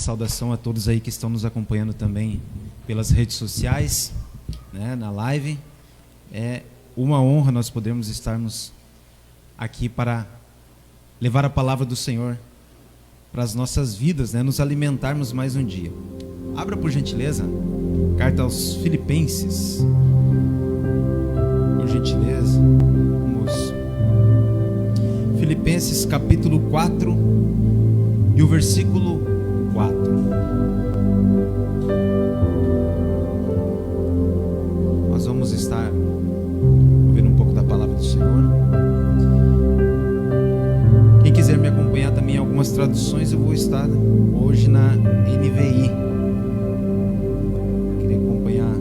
saudação a todos aí que estão nos acompanhando também pelas redes sociais, né, na live. É uma honra nós podermos estarmos aqui para levar a palavra do Senhor para as nossas vidas, né, nos alimentarmos mais um dia. Abra por gentileza, carta aos Filipenses. Por gentileza, vamos. Filipenses capítulo 4 e o versículo 4. Nós vamos estar ouvindo um pouco da palavra do Senhor. Quem quiser me acompanhar também em algumas traduções, eu vou estar hoje na NVI. Eu queria acompanhar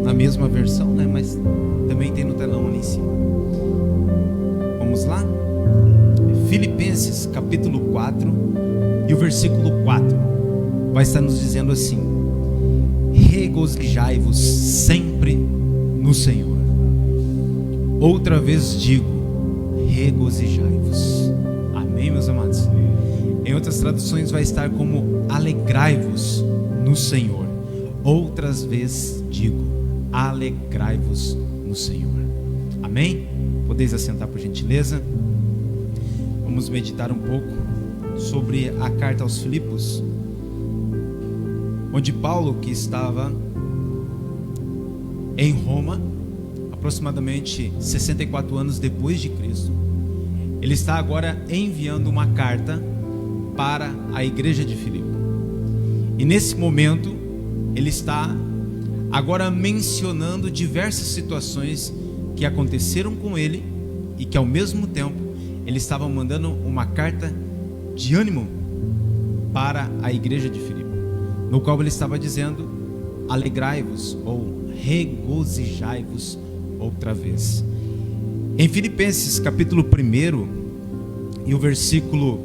na mesma versão, né? Mas também tem no telão ali em cima. Vamos lá? Filipenses capítulo 4 e o versículo 4 vai estar nos dizendo assim: regozijai-vos sempre no Senhor. Outra vez digo, regozijai-vos. Amém, meus amados? Em outras traduções vai estar como alegrai-vos no Senhor. Outras vezes digo, alegrai-vos no Senhor. Amém? Podeis assentar por gentileza. Vamos meditar um pouco sobre a carta aos Filipos, onde Paulo, que estava em Roma, aproximadamente 64 anos depois de Cristo, ele está agora enviando uma carta para a igreja de Filipe. E nesse momento, ele está agora mencionando diversas situações que aconteceram com ele e que ao mesmo tempo ele estava mandando uma carta de ânimo para a igreja de Filipe, no qual ele estava dizendo: alegrai-vos ou regozijai-vos outra vez. Em Filipenses capítulo 1 e o versículo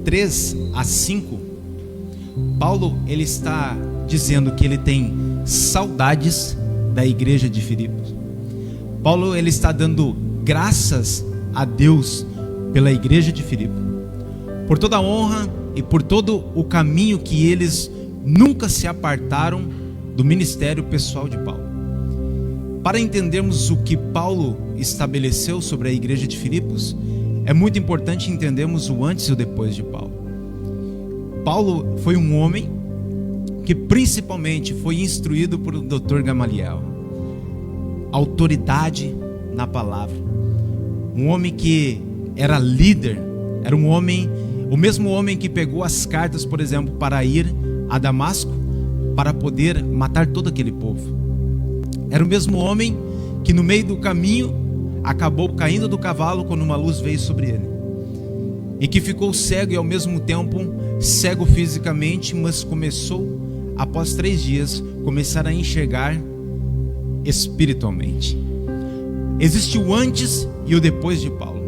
3 a 5, Paulo ele está dizendo que ele tem saudades da igreja de Filipe. Paulo ele está dando graças a Deus pela igreja de Filipe, por toda a honra e por todo o caminho que eles nunca se apartaram do ministério pessoal de Paulo. Para entendermos o que Paulo estabeleceu sobre a igreja de Filipos, é muito importante entendermos o antes e o depois de Paulo. Paulo foi um homem que principalmente foi instruído por Dr. Gamaliel, autoridade na palavra. Um homem que era líder, era um homem, o mesmo homem que pegou as cartas, por exemplo, para ir a Damasco, para poder matar todo aquele povo. Era o mesmo homem que no meio do caminho acabou caindo do cavalo quando uma luz veio sobre ele, e que ficou cego e ao mesmo tempo cego fisicamente, mas começou, após 3 dias, começar a enxergar espiritualmente. Existe o antes e o depois de Paulo.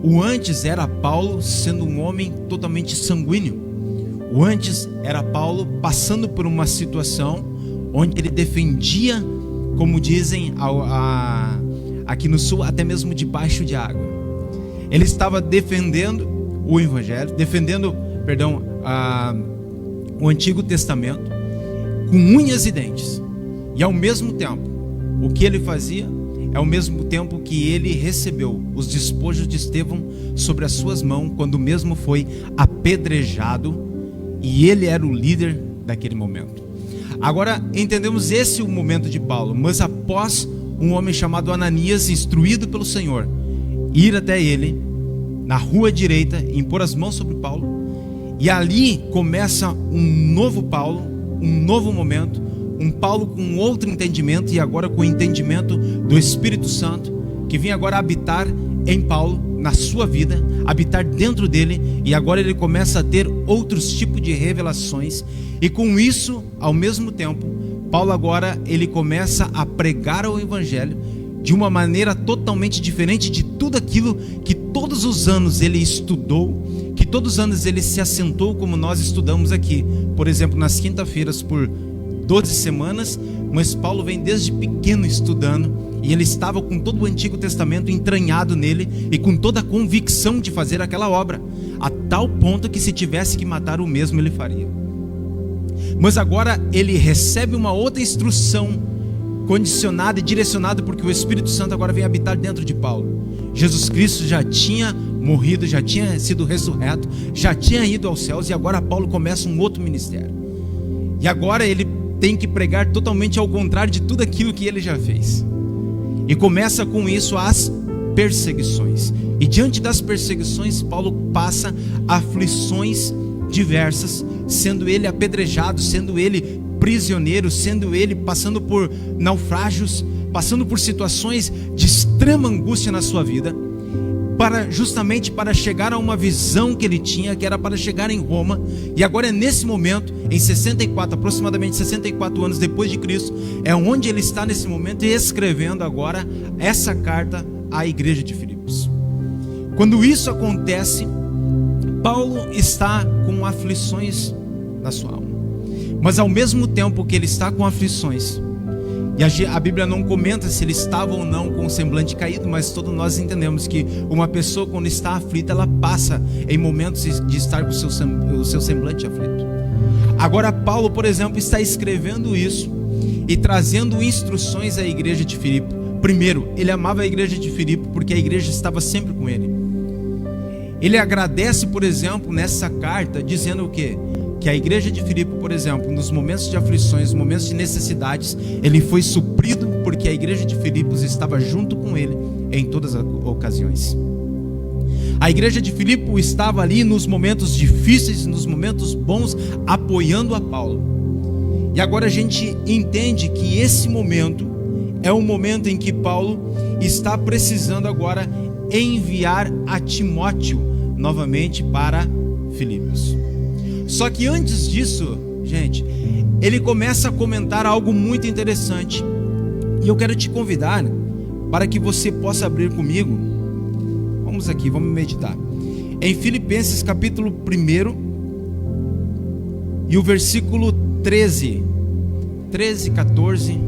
O antes era Paulo sendo um homem totalmente sanguíneo. O antes era Paulo passando por uma situação onde ele defendia, como dizem aqui no sul, até mesmo debaixo de água. Ele estava defendendo o evangelho, o Antigo Testamento com unhas e dentes. E ao mesmo tempo, o que ele fazia é ao mesmo tempo que ele recebeu os despojos de Estevão sobre as suas mãos, quando mesmo foi apedrejado, e ele era o líder daquele momento. Agora entendemos esse o momento de Paulo, mas após um homem chamado Ananias, instruído pelo Senhor, ir até ele na rua direita e impor as mãos sobre Paulo, e ali começa um novo Paulo, um novo momento, um Paulo com outro entendimento, e agora com o entendimento do Espírito Santo, que vinha agora habitar em Paulo, na sua vida, habitar dentro dele, e agora ele começa a ter outros tipos de revelações, e com isso, ao mesmo tempo, Paulo agora ele começa a pregar o evangelho de uma maneira totalmente diferente de tudo aquilo que todos os anos ele estudou, que todos os anos ele se assentou, como nós estudamos aqui, por exemplo, nas quinta-feiras por 12 semanas, mas Paulo vem desde pequeno estudando E ele estava com todo o Antigo Testamento entranhado nele e com toda a convicção de fazer aquela obra, a tal ponto que se tivesse que matar o mesmo ele faria. Mas agora ele recebe uma outra instrução condicionada e direcionada, porque o Espírito Santo agora vem habitar dentro de Paulo. Jesus Cristo já tinha morrido, já tinha sido ressurreto, já tinha ido aos céus, e agora Paulo começa um outro ministério. E agora ele tem que pregar totalmente ao contrário de tudo aquilo que ele já fez. E começa com isso as perseguições. E diante das perseguições, Paulo passa aflições diversas, sendo ele apedrejado, sendo ele prisioneiro, sendo ele passando por naufrágios, passando por situações de extrema angústia na sua vida, justamente para chegar a uma visão que ele tinha, que era para chegar em Roma. E agora é nesse momento, em 64, aproximadamente 64 anos depois de Cristo, é onde ele está nesse momento escrevendo agora essa carta à igreja de Filipos. Quando isso acontece, Paulo está com aflições na sua alma, mas ao mesmo tempo que ele está com aflições, e a Bíblia não comenta se ele estava ou não com o semblante caído, mas todos nós entendemos que uma pessoa, quando está aflita, ela passa em momentos de estar com o seu semblante aflito. Agora Paulo, por exemplo, está escrevendo isso e trazendo instruções à igreja de Filipe. Primeiro, ele amava a igreja de Filipe porque a igreja estava sempre com ele. Ele agradece, por exemplo, nessa carta, dizendo o quê? Que a igreja de Filipe, por exemplo, nos momentos de aflições, nos momentos de necessidades, ele foi suprido porque a igreja de Filipos estava junto com ele em todas as ocasiões. A igreja de Filipe estava ali nos momentos difíceis, nos momentos bons, apoiando a Paulo. E agora a gente entende que esse momento é um momento em que Paulo está precisando agora enviar a Timóteo novamente para Filipos. Só que antes disso, gente, ele começa a comentar algo muito interessante. E eu quero te convidar para que você possa abrir comigo. Vamos aqui, vamos meditar. Em Filipenses capítulo 1 e o versículo 13, 14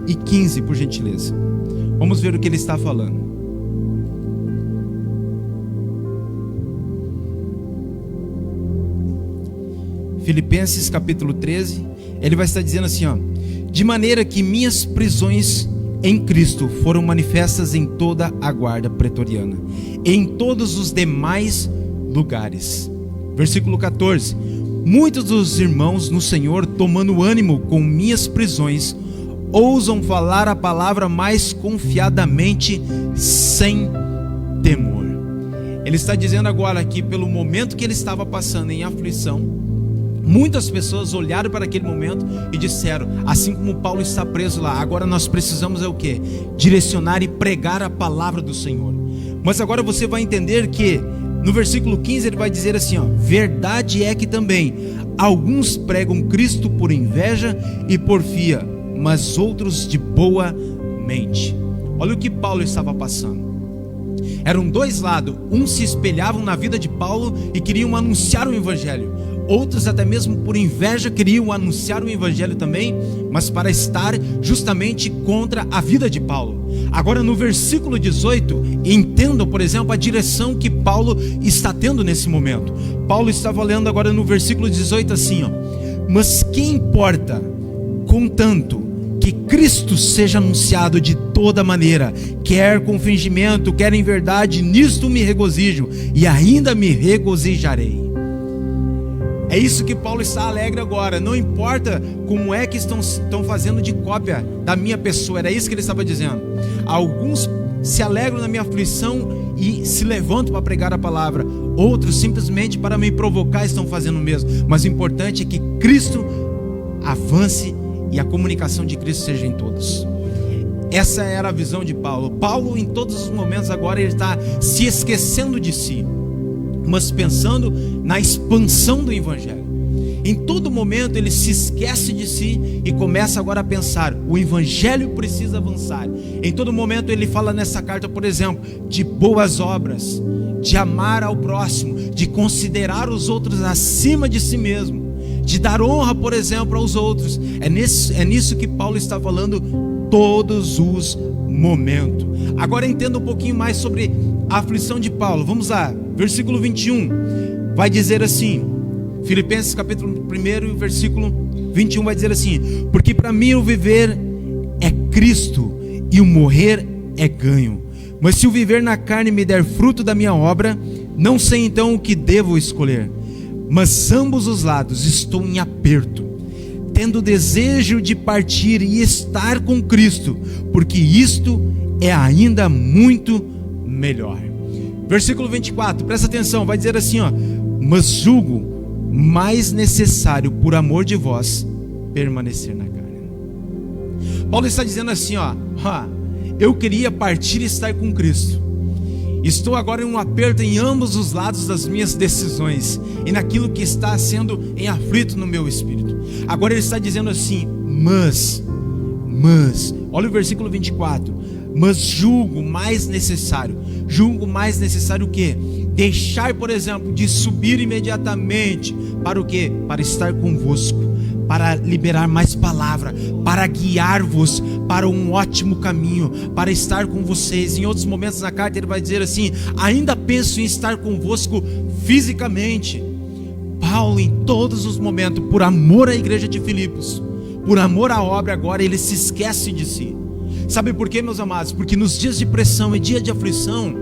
e 15, por gentileza. Vamos ver o que ele está falando. Filipenses capítulo 13, ele vai estar dizendo assim, ó: de maneira que minhas prisões em Cristo foram manifestas em toda a guarda pretoriana, em todos os demais lugares. Versículo 14: muitos dos irmãos no Senhor, tomando ânimo com minhas prisões, ousam falar a palavra mais confiadamente, sem temor. Ele está dizendo agora que pelo momento que ele estava passando em aflição, muitas pessoas olharam para aquele momento e disseram, assim como Paulo está preso lá, agora nós precisamos o quê? Direcionar e pregar a palavra do Senhor. Mas agora você vai entender que no versículo 15 ele vai dizer assim, ó: verdade é que também alguns pregam Cristo por inveja e porfia, mas outros de boa mente. Olha o que Paulo estava passando. Eram dois lados, uns se espelhavam na vida de Paulo e queriam anunciar o evangelho. Outros até mesmo por inveja queriam anunciar o evangelho também, mas para estar justamente contra a vida de Paulo. Agora no versículo 18, entendam, por exemplo, a direção que Paulo está tendo nesse momento. Paulo está falando agora no versículo 18 assim, ó: mas que importa, contanto que Cristo seja anunciado de toda maneira, quer com fingimento, quer em verdade, nisto me regozijo e ainda me regozijarei. É isso que Paulo está alegre agora. Não importa como é que estão fazendo de cópia da minha pessoa. Era isso que ele estava dizendo. Alguns se alegram na minha aflição e se levantam para pregar a palavra. Outros simplesmente para me provocar estão fazendo o mesmo. Mas o importante é que Cristo avance e a comunicação de Cristo seja em todos. Essa era a visão de Paulo. Paulo, em todos os momentos agora, ele está se esquecendo de si, mas pensando na expansão do evangelho. Em todo momento ele se esquece de si e começa agora a pensar: o evangelho precisa avançar. Em todo momento ele fala nessa carta, por exemplo, de boas obras, de amar ao próximo, de considerar os outros acima de si mesmo, de dar honra, por exemplo, aos outros. É nisso que Paulo está falando todos os momentos. Agora entenda um pouquinho mais sobre a aflição de Paulo. Vamos lá, versículo 21, vai dizer assim, Filipenses capítulo 1, versículo 21 vai dizer assim: porque para mim o viver é Cristo e o morrer é ganho. Mas se o viver na carne me der fruto da minha obra, não sei então o que devo escolher. Mas ambos os lados estou em aperto, tendo o desejo de partir e estar com Cristo, porque isto é ainda muito melhor. Versículo 24, presta atenção, vai dizer assim, ó: mas julgo mais necessário, por amor de vós, permanecer na carne. Paulo está dizendo assim, ó: eu queria partir e estar com Cristo. Estou agora em um aperto em ambos os lados das minhas decisões e naquilo que está sendo em aflito no meu espírito. Agora ele está dizendo assim: mas, olha o versículo 24: mas julgo mais necessário o quê? Deixar, por exemplo, de subir imediatamente para o quê? Para estar convosco, para liberar mais palavra, para guiar-vos para um ótimo caminho, para estar com vocês. Em outros momentos na carta ele vai dizer assim: ainda penso em estar convosco fisicamente. Paulo, em todos os momentos, por amor à igreja de Filipos, por amor à obra, agora ele se esquece de si. Sabe por quê, meus amados? Porque nos dias de pressão e dia de aflição,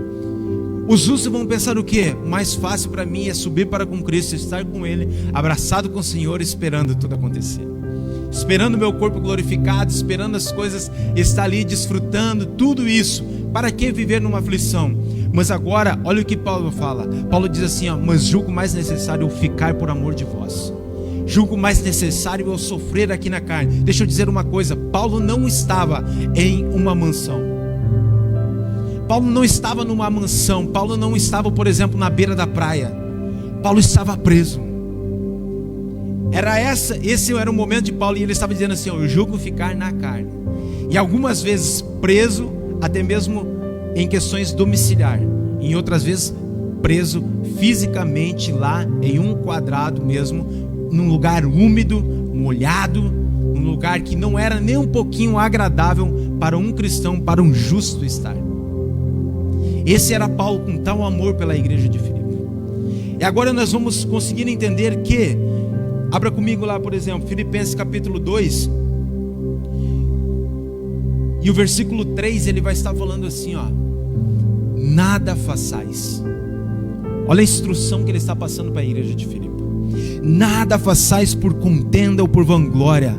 os justos vão pensar o quê? O mais fácil para mim é subir para com Cristo, estar com Ele, abraçado com o Senhor, esperando tudo acontecer, esperando meu corpo glorificado, esperando as coisas, estar ali desfrutando tudo isso. Para que viver numa aflição? Mas agora, olha o que Paulo fala. Paulo diz assim, ó: mas julgo mais necessário eu ficar por amor de vós. Julgo mais necessário eu sofrer aqui na carne. Deixa eu dizer uma coisa: Paulo não estava em uma mansão. Paulo não estava numa mansão. Paulo não estava, por exemplo, na beira da praia. Paulo estava preso. Esse era o momento de Paulo, e ele estava dizendo assim: eu julgo ficar na carne. E algumas vezes preso, até mesmo em questões domiciliar. Em outras vezes preso fisicamente lá em um quadrado mesmo, num lugar úmido, molhado, num lugar que não era nem um pouquinho agradável para um cristão, para um justo estar. Esse era Paulo, com tal amor pela igreja de Filipe. E agora nós vamos conseguir entender que, abra comigo lá, por exemplo, Filipenses capítulo 2, e o versículo 3, ele vai estar falando assim, ó: nada façais. Olha a instrução que ele está passando para a igreja de Filipe. Nada façais por contenda ou por vanglória,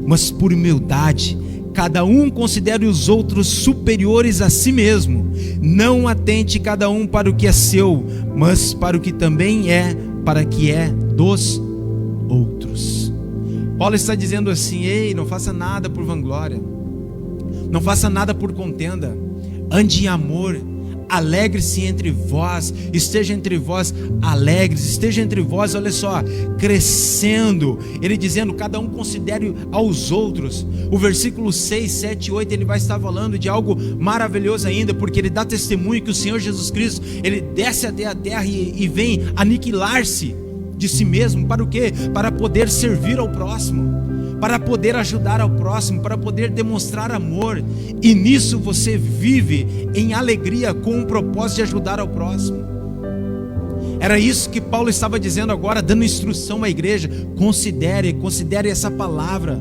mas por humildade. Cada um considere os outros superiores a si mesmo. Não atente cada um para o que é seu, mas para o que também é, para que é dos outros. Paulo está dizendo assim: ei, não faça nada por vanglória, não faça nada por contenda, ande em amor. Alegre-se entre vós, esteja entre vós alegres, esteja entre vós, olha só, crescendo. Ele dizendo, cada um considere aos outros. O versículo 6, 7 e 8, ele vai estar falando de algo maravilhoso ainda, porque ele dá testemunho que o Senhor Jesus Cristo, ele desce até a terra e vem aniquilar-se de si mesmo. Para o quê? Para poder servir ao próximo, para poder ajudar ao próximo, para poder demonstrar amor. E nisso você vive em alegria, com o propósito de ajudar ao próximo. Era isso que Paulo estava dizendo agora, dando instrução à igreja. Considere essa palavra.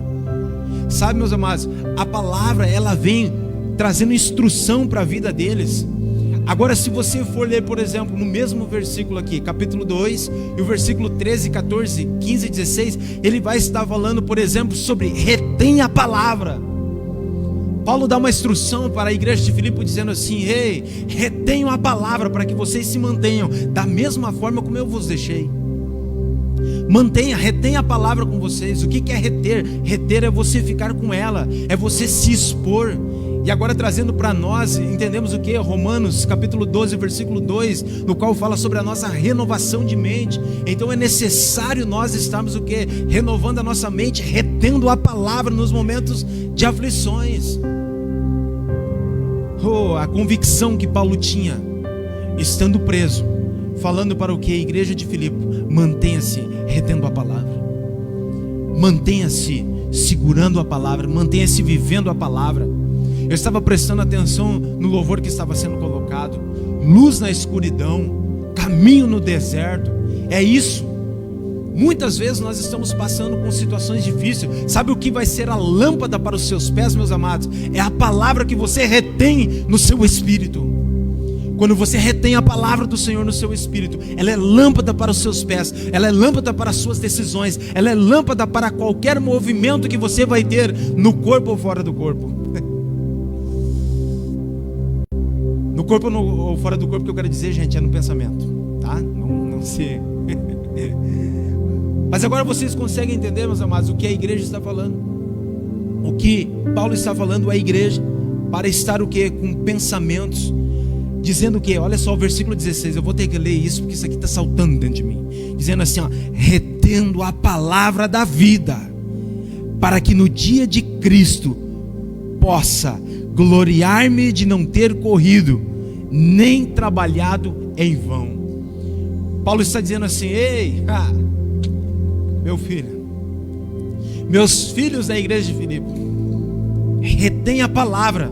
Sabe, meus amados, a palavra, ela vem trazendo instrução para a vida deles. Agora, se você for ler, por exemplo, no mesmo versículo aqui, capítulo 2, e o versículo 13, 14, 15 e 16, ele vai estar falando, por exemplo, sobre retenha a palavra. Paulo dá uma instrução para a igreja de Filipe, dizendo assim: ei, retenham a palavra para que vocês se mantenham da mesma forma como eu vos deixei. Retenha a palavra com vocês. O que é reter? Reter é você ficar com ela, é você se expor. E agora trazendo para nós, entendemos o que? Romanos capítulo 12, versículo 2, no qual fala sobre a nossa renovação de mente. Então é necessário nós estarmos o que? Renovando a nossa mente, retendo a palavra nos momentos de aflições. A convicção que Paulo tinha, estando preso, falando para o que? A igreja de Filipe: mantenha-se retendo a palavra. mantenha-se segurando a palavra, mantenha-se vivendo a palavra. Eu estava prestando atenção no louvor que estava sendo colocado. Luz na escuridão, caminho no deserto. É isso. Muitas vezes nós estamos passando por situações difíceis. Sabe o que vai ser a lâmpada para os seus pés, meus amados? É a palavra que você retém no seu espírito. Quando você retém a palavra do Senhor no seu espírito, ela é lâmpada para os seus pés, ela é lâmpada para as suas decisões, ela é lâmpada para qualquer movimento que você vai ter no corpo ou fora do corpo. No corpo ou fora do corpo, que eu quero dizer, gente, é no pensamento, tá? Não se... Mas agora vocês conseguem entender, meus amados, o que a igreja está falando. O que Paulo está falando à igreja, para estar o quê? Com pensamentos, dizendo o quê? Olha só o versículo 16, eu vou ter que ler isso, porque isso aqui está saltando dentro de mim. Dizendo assim, ó, retendo a palavra da vida, para que no dia de Cristo possa gloriar-me de não ter corrido, nem trabalhado em vão. Paulo está dizendo assim, ei, meu filho, meus filhos da igreja de Filipe, retenha a palavra,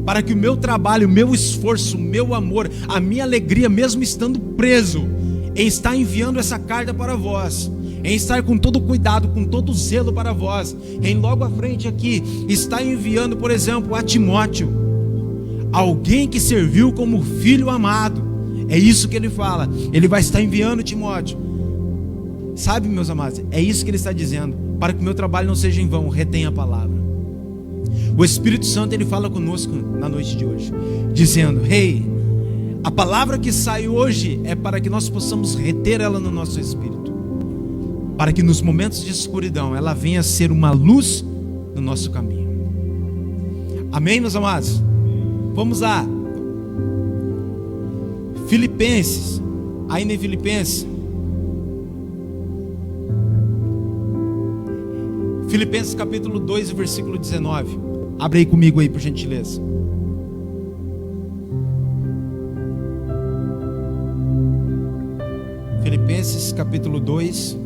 para que o meu trabalho, o meu esforço, o meu amor, a minha alegria, mesmo estando preso, em estar enviando essa carta para vós, em estar com todo cuidado, com todo zelo para vós, em logo à frente aqui, está enviando, por exemplo, a Timóteo, alguém que serviu como filho amado. É isso que ele fala, ele vai estar enviando Timóteo. Sabe, meus amados, é isso que ele está dizendo, para que o meu trabalho não seja em vão, retenha a palavra. O Espírito Santo, ele fala conosco na noite de hoje, dizendo, hey, a palavra que sai hoje é para que nós possamos reter ela no nosso espírito, para que nos momentos de escuridão ela venha a ser uma luz no nosso caminho. Amém, meus amados? Vamos lá. Filipenses, ainda em Filipenses, Filipenses capítulo 2, versículo 19. Abre aí comigo aí, por gentileza. Filipenses capítulo 2.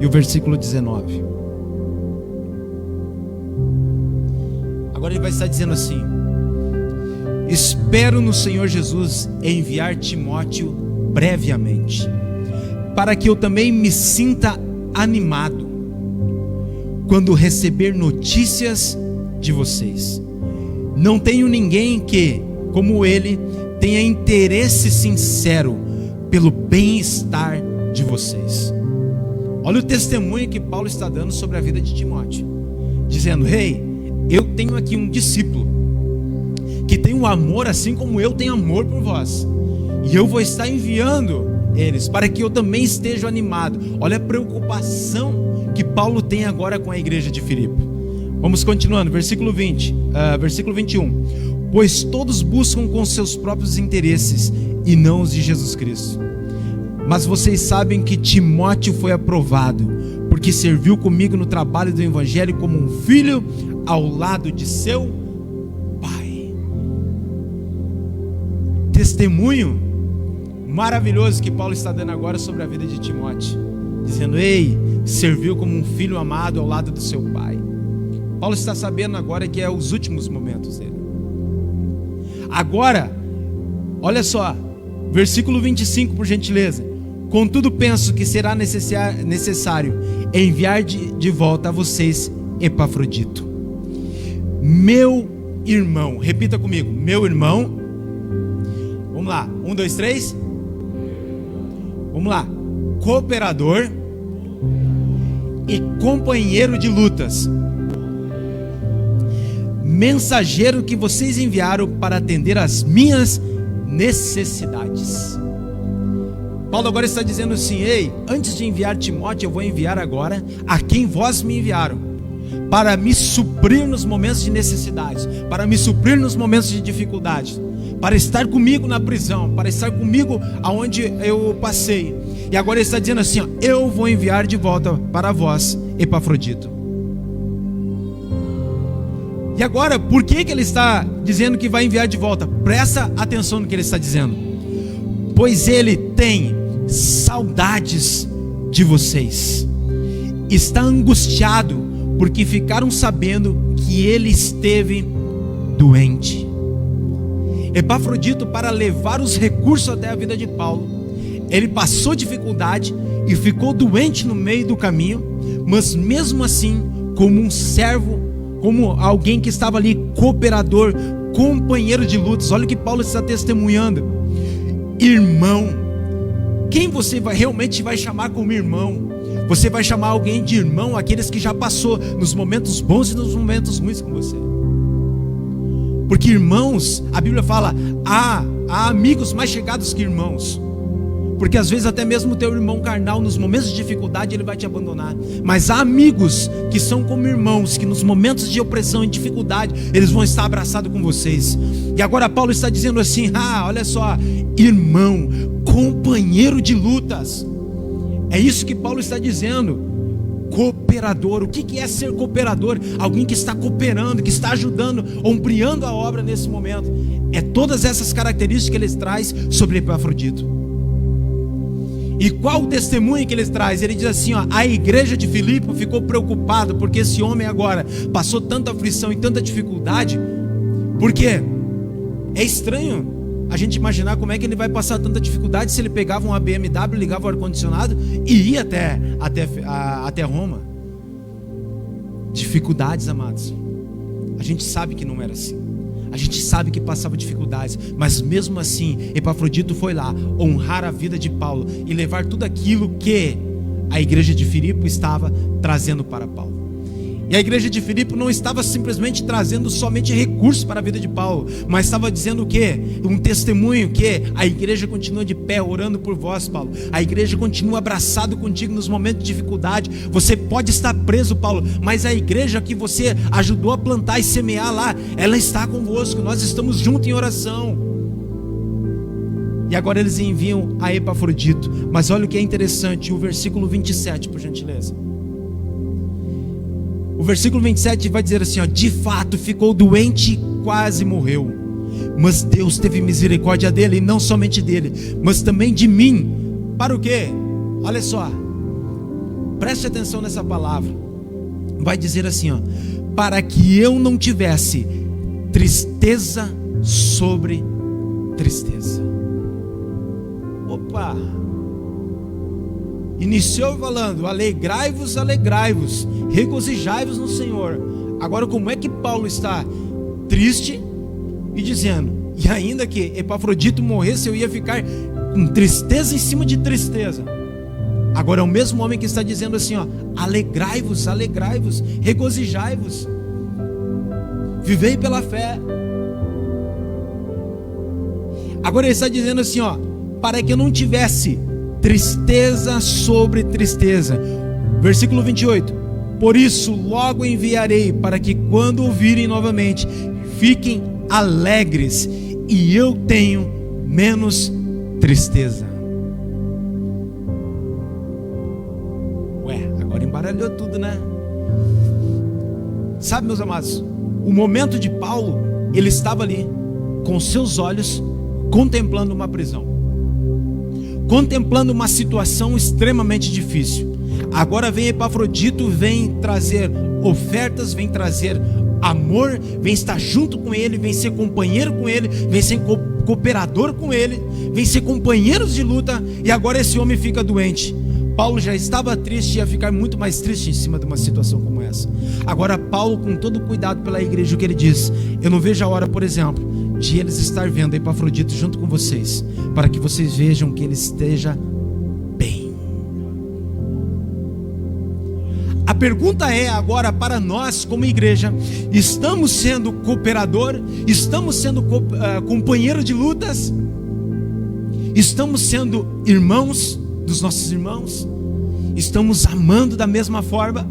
E o versículo 19. Agora ele vai estar dizendo assim: espero no Senhor Jesus enviar Timóteo brevemente, para que eu também me sinta animado quando receber notícias de vocês. Não tenho ninguém que, como ele, tenha interesse sincero pelo bem-estar de vocês. Olha o testemunho que Paulo está dando sobre a vida de Timóteo, dizendo, hey, eu tenho aqui um discípulo que tem um amor assim como eu tenho amor por vós, e eu vou estar enviando eles para que eu também esteja animado. Olha a preocupação que Paulo tem agora com a igreja de Filipe. Vamos continuando, versículo 21. Pois todos buscam com seus próprios interesses e não os de Jesus Cristo. Mas vocês sabem que Timóteo foi aprovado, porque serviu comigo no trabalho do evangelho como um filho ao lado de seu pai. Testemunho maravilhoso que Paulo está dando agora sobre a vida de Timóteo, dizendo, ei, serviu como um filho amado ao lado do seu pai. Paulo está sabendo agora que é os últimos momentos dele. Agora, olha só, versículo 25, por gentileza. Contudo penso que será necessário enviar de volta a vocês Epafrodito, meu irmão. Repita comigo, meu irmão. Vamos lá, 1, 2, 3. Vamos lá, cooperador e companheiro de lutas, mensageiro que vocês enviaram para atender às minhas necessidades. Paulo agora está dizendo assim, ei, antes de enviar Timóteo, eu vou enviar agora a quem vós me enviaram, para me suprir nos momentos de necessidade, para me suprir nos momentos de dificuldade, para estar comigo na prisão, para estar comigo aonde eu passei. E agora ele está dizendo assim, ó, eu vou enviar de volta para vós Epafrodito. E agora, por que ele está dizendo que vai enviar de volta? Presta atenção no que ele está dizendo. pois ele tem saudades de vocês. Está angustiado, porque ficaram sabendo que ele esteve doente. Epafrodito, para levar os recursos até a vida de Paulo, ele passou dificuldade e ficou doente no meio do caminho, mas mesmo assim, como um servo, como alguém que estava ali, cooperador, companheiro de lutas. Olha o que Paulo está testemunhando: irmão. Quem você realmente vai chamar como irmão? Você vai chamar alguém de irmão, aqueles que já passou nos momentos bons e nos momentos ruins com você. Porque irmãos, a Bíblia fala, há amigos mais chegados que irmãos. Porque às vezes até mesmo o teu irmão carnal, nos momentos de dificuldade, ele vai te abandonar. Mas há amigos que são como irmãos, que nos momentos de opressão e dificuldade, eles vão estar abraçados com vocês. E agora Paulo está dizendo assim: olha só, irmão, companheiro de lutas. É isso que Paulo está dizendo. Cooperador. O que é ser cooperador? Alguém que está cooperando, que está ajudando, ombreando a obra nesse momento. É todas essas características que ele traz sobre Epafrodito. E qual o testemunho que ele traz? Ele diz assim, a igreja de Filipe ficou preocupada, porque esse homem agora passou tanta aflição e tanta dificuldade. Porque é estranho a gente imaginar como é que ele vai passar tanta dificuldade se ele pegava uma BMW, ligava o ar-condicionado e ia até Roma. Dificuldades, amados. A gente sabe que não era assim. A gente sabe que passava dificuldades, mas mesmo assim, Epafrodito foi lá honrar a vida de Paulo e levar tudo aquilo que a igreja de Filipe estava trazendo para Paulo. E a igreja de Filipe não estava simplesmente trazendo somente recursos para a vida de Paulo, mas estava dizendo o quê? Um testemunho que a igreja continua de pé orando por vós, Paulo. A igreja continua abraçado contigo nos momentos de dificuldade. Você pode estar preso, Paulo, mas a igreja que você ajudou a plantar e semear lá, ela está convosco. Nós estamos juntos em oração. E agora eles enviam a Epafrodito. Mas olha o que é interessante, o versículo 27, por gentileza. O versículo 27 vai dizer assim, de fato ficou doente e quase morreu, mas Deus teve misericórdia dele, e não somente dele, mas também de mim. Para o quê? Olha só, preste atenção nessa palavra. Vai dizer assim, para que eu não tivesse tristeza sobre tristeza. Opa! Iniciou falando, alegrai-vos, alegrai-vos, regozijai-vos no Senhor. Agora como é que Paulo está triste e dizendo, e ainda que Epafrodito morresse, eu ia ficar com tristeza em cima de tristeza. Agora é o mesmo homem que está dizendo assim, alegrai-vos, alegrai-vos, regozijai-vos, vivei pela fé. Agora ele está dizendo assim, para que eu não tivesse tristeza sobre tristeza. Versículo 28. Por isso logo enviarei, para que quando ouvirem novamente, fiquem alegres, e eu tenho menos tristeza. Agora embaralhou tudo, né? Sabe, meus amados, o momento de Paulo, ele estava ali, com seus olhos, contemplando uma prisão, contemplando uma situação extremamente difícil. Agora vem Epafrodito, vem trazer ofertas, vem trazer amor, vem estar junto com ele, vem ser companheiro com ele, vem ser cooperador com ele, vem ser companheiros de luta. E agora esse homem fica doente. Paulo já estava triste, ia ficar muito mais triste em cima de uma situação como essa. Agora Paulo, com todo cuidado pela igreja, o que ele diz? Eu não vejo a hora, por exemplo, de eles estar vendo Epafrodito junto com vocês, para que vocês vejam que ele esteja bem. A pergunta é agora para nós como igreja: estamos sendo cooperador? Estamos sendo companheiro de lutas? Estamos sendo irmãos dos nossos irmãos? Estamos amando da mesma forma?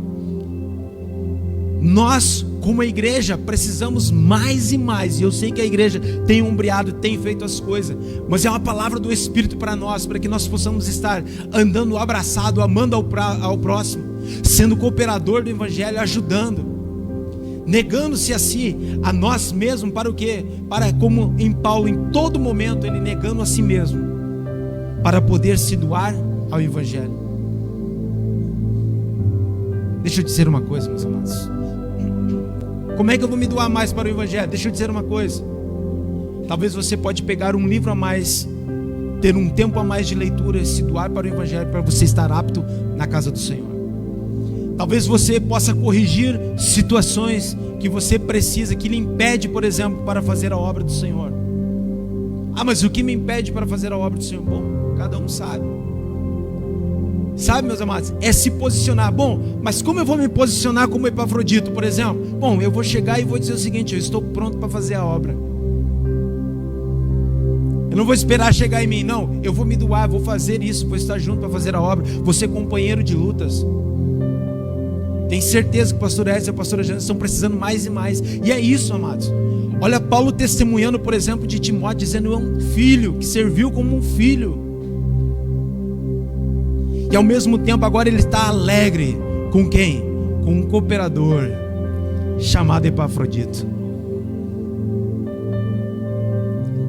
Nós, como a igreja, precisamos mais e mais. E eu sei que a igreja tem ombreado, tem feito as coisas, mas é uma palavra do Espírito para nós, para que nós possamos estar andando abraçado, amando ao próximo, sendo cooperador do Evangelho, ajudando, negando-se a si, a nós mesmos. Para o quê? Para, como em Paulo, em todo momento, ele negando a si mesmo, para poder se doar ao Evangelho. Deixa eu dizer uma coisa, meus amados. Como é que eu vou me doar mais para o Evangelho? Deixa eu dizer uma coisa. Talvez você pode pegar um livro a mais, ter um tempo a mais de leitura e se doar para o Evangelho, para você estar apto na casa do Senhor. Talvez você possa corrigir situações que você precisa, que lhe impede, por exemplo, para fazer a obra do Senhor. Ah, mas o que me impede para fazer a obra do Senhor? Bom, cada um sabe. Sabe, meus amados, é se posicionar. Bom, mas como eu vou me posicionar como Epafrodito, por exemplo? Bom, eu vou chegar e vou dizer o seguinte: eu estou pronto para fazer a obra. Eu não vou esperar chegar em mim, não. Eu vou me doar, vou fazer isso, vou estar junto para fazer a obra. Vou ser companheiro de lutas. Tenho certeza que o pastor Edson e a pastora Jana estão precisando mais e mais. E é isso, amados. Olha Paulo testemunhando, por exemplo, de Timóteo, dizendo: é um filho que serviu como um filho. E ao mesmo tempo agora ele está alegre. Com quem? Com um cooperador chamado Epafrodito.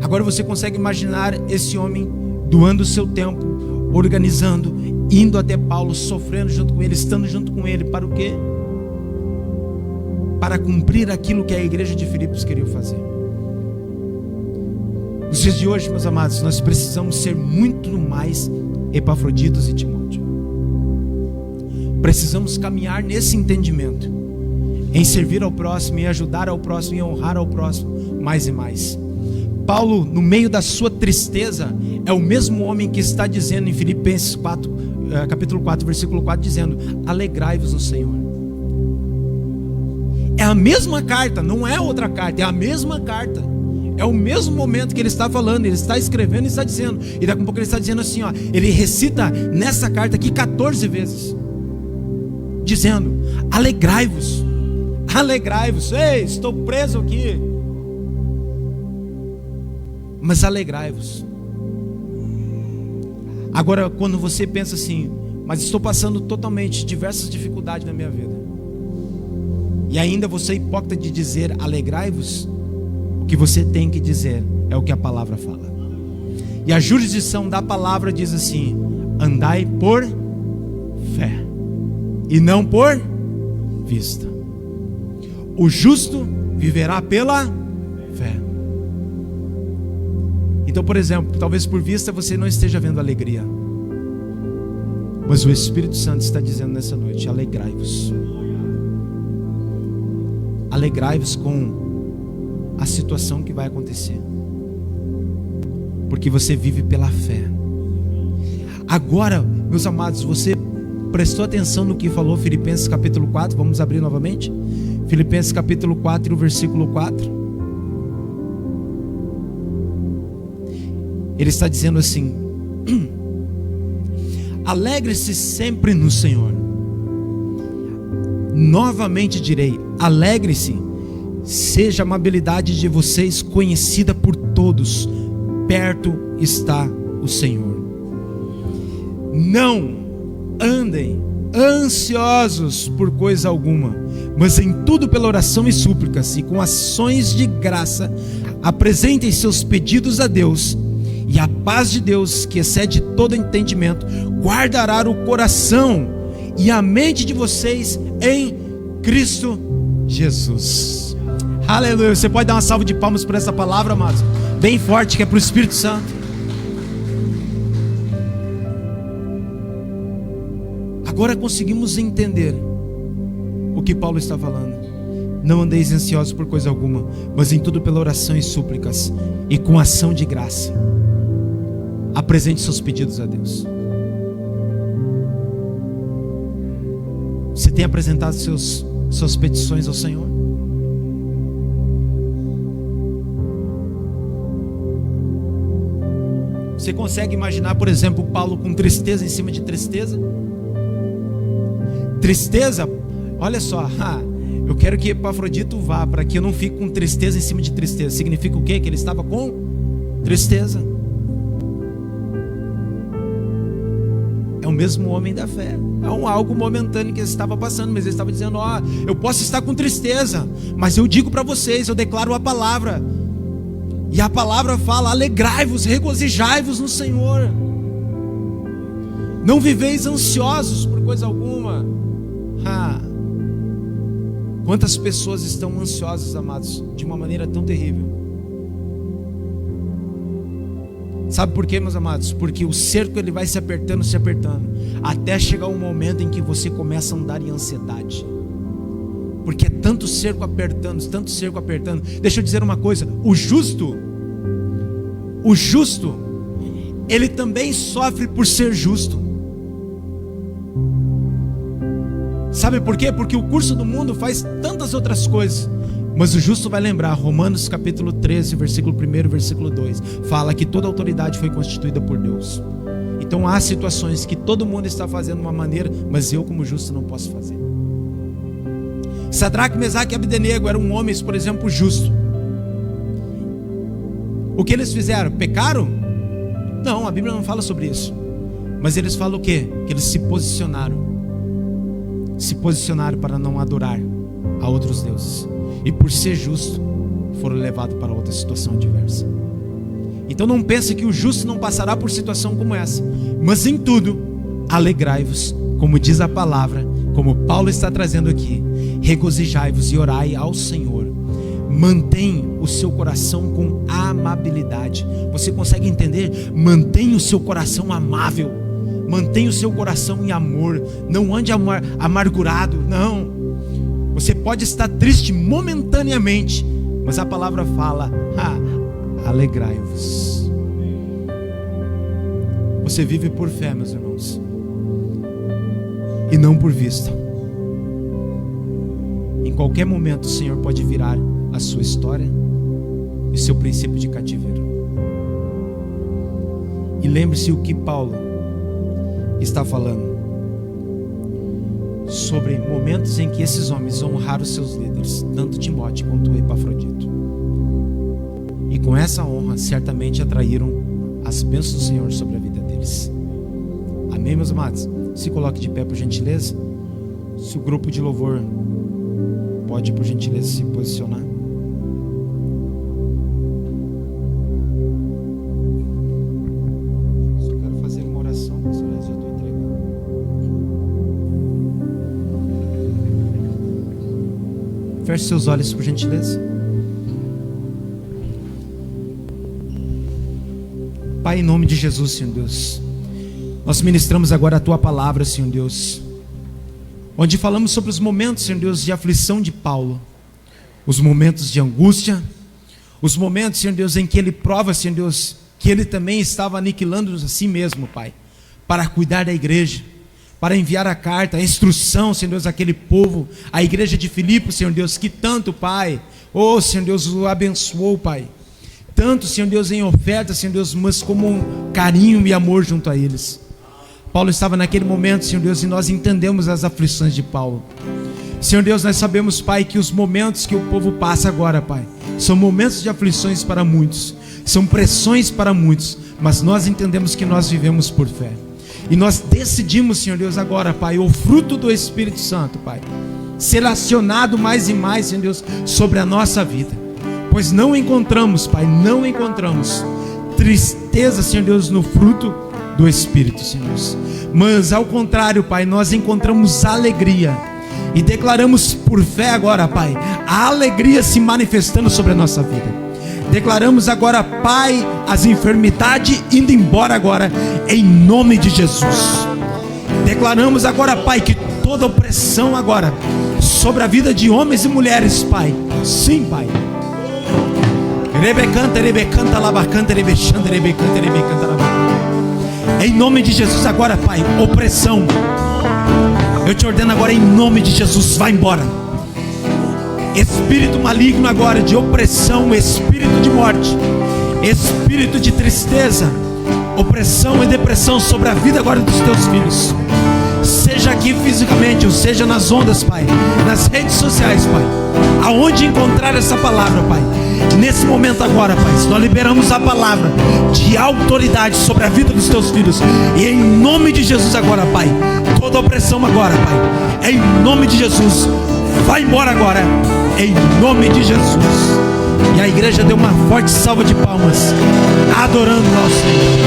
Agora você consegue imaginar esse homem doando o seu tempo, organizando, indo até Paulo, sofrendo junto com ele, estando junto com ele, para o quê? Para cumprir aquilo que a igreja de Filipos queria fazer. Nos dias de hoje, meus amados, nós precisamos ser muito mais Epafroditos e Timóteo. Precisamos caminhar nesse entendimento, em servir ao próximo, em ajudar ao próximo, em honrar ao próximo, mais e mais. Paulo, no meio da sua tristeza, é o mesmo homem que está dizendo em Filipenses 4, capítulo 4, versículo 4, dizendo: alegrai-vos no Senhor. É a mesma carta, não é outra carta, é a mesma carta. É o mesmo momento que ele está falando, ele está escrevendo e está dizendo. E daqui a pouco ele está dizendo assim, ó, ele recita nessa carta aqui 14 vezes, dizendo: alegrai-vos, alegrai-vos. Ei, estou preso aqui, mas alegrai-vos. Agora, quando você pensa assim: mas estou passando totalmente diversas dificuldades na minha vida, e ainda você é hipócrita de dizer alegrai-vos, o que você tem que dizer é o que a palavra fala. E a jurisdição da palavra diz assim: andai por fé e não por vista. O justo viverá pela fé. Então, por exemplo, talvez por vista você não esteja vendo alegria, mas o Espírito Santo está dizendo nessa noite: alegrai-vos. Alegrai-vos com a situação que vai acontecer, porque você vive pela fé. Agora, meus amados, você prestou atenção no que falou Filipenses capítulo 4? Vamos abrir novamente Filipenses capítulo 4 e o versículo 4. Ele está dizendo assim: alegre-se sempre no Senhor. Novamente direi: alegre-se. Seja a amabilidade de vocês conhecida por todos. Perto está o Senhor. Não andem ansiosos por coisa alguma, mas em tudo pela oração e súplicas e com ações de graça apresentem seus pedidos a Deus, e a paz de Deus, que excede todo entendimento, guardará o coração e a mente de vocês em Cristo Jesus. Aleluia. Você pode dar uma salva de palmas por essa palavra, amados? Bem forte, que é para o Espírito Santo. Agora conseguimos entender o que Paulo está falando. Não andeis ansiosos por coisa alguma, mas em tudo pela oração e súplicas e com ação de graça apresente seus pedidos a Deus. Você tem apresentado suas petições ao Senhor? Você consegue imaginar, por exemplo, Paulo com tristeza em cima de tristeza? Tristeza, olha só, eu quero que Epafrodito vá, para que eu não fique com tristeza em cima de tristeza. Significa o quê? Que ele estava com tristeza. É o mesmo homem da fé. É algo momentâneo que ele estava passando, mas ele estava dizendo: ó, eu posso estar com tristeza, mas eu digo para vocês, eu declaro a palavra. E a palavra fala: alegrai-vos, regozijai-vos no Senhor. Não viveis ansiosos por coisa alguma. Quantas pessoas estão ansiosas, amados, de uma maneira tão terrível? Sabe por quê, meus amados? Porque o cerco ele vai se apertando, até chegar um momento em que você começa a andar em ansiedade. Porque é tanto cerco apertando. Deixa eu dizer uma coisa: o justo, ele também sofre por ser justo. Sabe por quê? Porque o curso do mundo faz tantas outras coisas, mas o justo vai lembrar. Romanos capítulo 13, versículo 1, versículo 2 fala que toda autoridade foi constituída por Deus. Então há situações que todo mundo está fazendo de uma maneira, mas eu como justo não posso fazer. Sadraque, Mesaque e Abdenego eram homens, por exemplo, justos. O que eles fizeram? Pecaram? Não, a Bíblia não fala sobre isso. Mas eles falam o quê? Que eles se posicionaram para não adorar a outros deuses, e por ser justo foram levados para outra situação adversa. Então não pense que o justo não passará por situação como essa, mas em tudo alegrai-vos, como diz a palavra, como Paulo está trazendo aqui. Regozijai-vos e orai ao Senhor. Mantém o seu coração com amabilidade. Você consegue entender? Mantenha o seu coração amável, mantenha o seu coração em amor. Não ande amargurado, não. Você pode estar triste momentaneamente, mas a palavra fala: alegrai-vos. Você vive por fé, meus irmãos, e não por vista. Em qualquer momento o Senhor pode virar a sua história e seu princípio de cativeiro. E lembre-se o que Paulo está falando sobre momentos em que esses homens honraram os seus líderes, tanto Timóteo quanto Epafrodito, e com essa honra certamente atraíram as bênçãos do Senhor sobre a vida deles. Amém, meus amados? Se coloque de pé, por gentileza. Se o grupo de louvor pode, por gentileza, se posicionar. Só quero fazer uma oração, pastor, eu estou entregando. Feche seus olhos, por gentileza. Pai, em nome de Jesus, Senhor Deus, nós ministramos agora a Tua palavra, Senhor Deus, onde falamos sobre os momentos, Senhor Deus, de aflição de Paulo, os momentos de angústia, os momentos, Senhor Deus, em que ele prova, Senhor Deus, que ele também estava aniquilando a si mesmo, Pai, para cuidar da igreja, para enviar a carta, a instrução, Senhor Deus, àquele povo, a igreja de Filipe, Senhor Deus, que tanto, Pai, Senhor Deus, o abençoou, Pai, tanto, Senhor Deus, em oferta, Senhor Deus, mas como um carinho e amor junto a eles. Paulo estava naquele momento, Senhor Deus, e nós entendemos as aflições de Paulo. Senhor Deus, nós sabemos, Pai, que os momentos que o povo passa agora, Pai, são momentos de aflições para muitos, são pressões para muitos, mas nós entendemos que nós vivemos por fé. E nós decidimos, Senhor Deus, agora, Pai, o fruto do Espírito Santo, Pai, ser acionado mais e mais, Senhor Deus, sobre a nossa vida. Pois não encontramos, Pai, não encontramos tristeza, Senhor Deus, no fruto do Espírito, Senhor Deus. Mas ao contrário, Pai, nós encontramos alegria. E declaramos por fé agora, Pai, a alegria se manifestando sobre a nossa vida. Declaramos agora, Pai, as enfermidades indo embora agora, em nome de Jesus. Declaramos agora, Pai, que toda opressão agora sobre a vida de homens e mulheres, Pai, sim, Pai, em nome de Jesus agora, Pai, opressão, eu te ordeno agora em nome de Jesus, vai embora. Espírito maligno agora de opressão, espírito de morte, espírito de tristeza, opressão e depressão sobre a vida agora dos teus filhos, seja aqui fisicamente ou seja nas ondas, Pai, nas redes sociais, Pai, aonde encontrar essa palavra, Pai, nesse momento agora, Pai, nós liberamos a palavra de autoridade sobre a vida dos teus filhos, e em nome de Jesus agora, Pai, toda opressão agora, Pai, em nome de Jesus, vai embora agora, em nome de Jesus. E a igreja deu uma forte salva de palmas, adorando ao Senhor.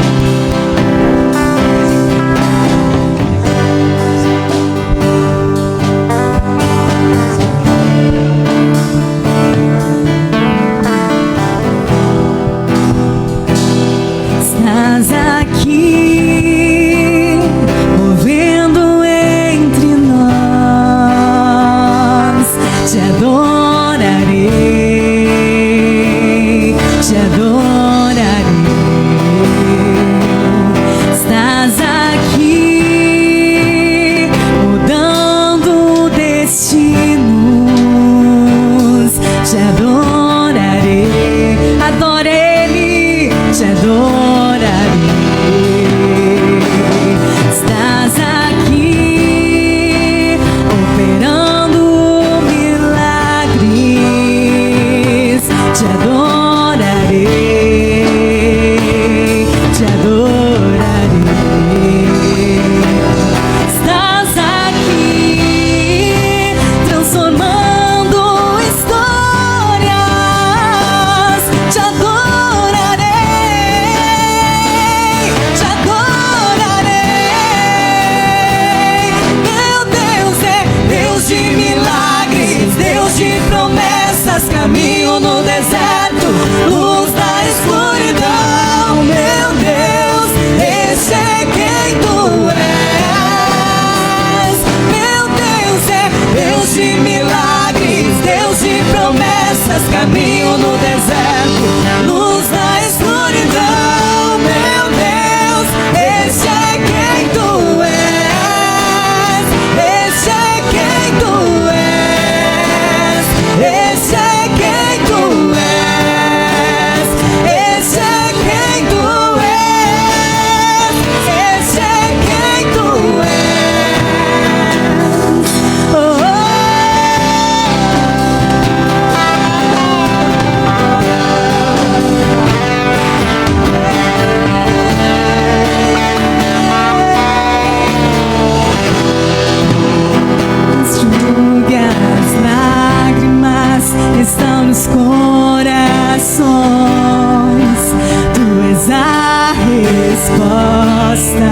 Tu és a resposta,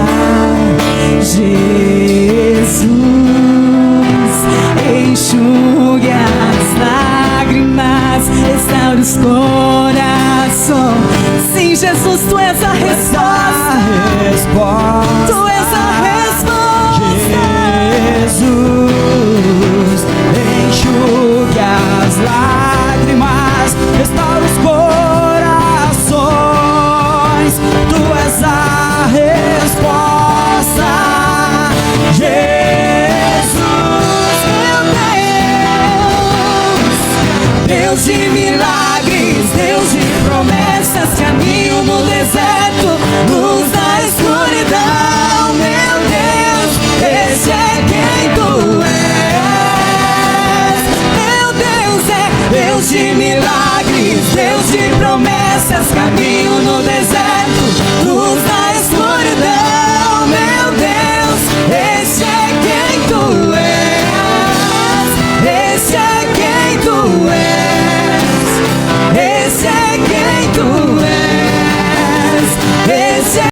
Jesus. Enxugue as lágrimas, restaura os corações. Sim, Jesus, tu és a resposta. Tu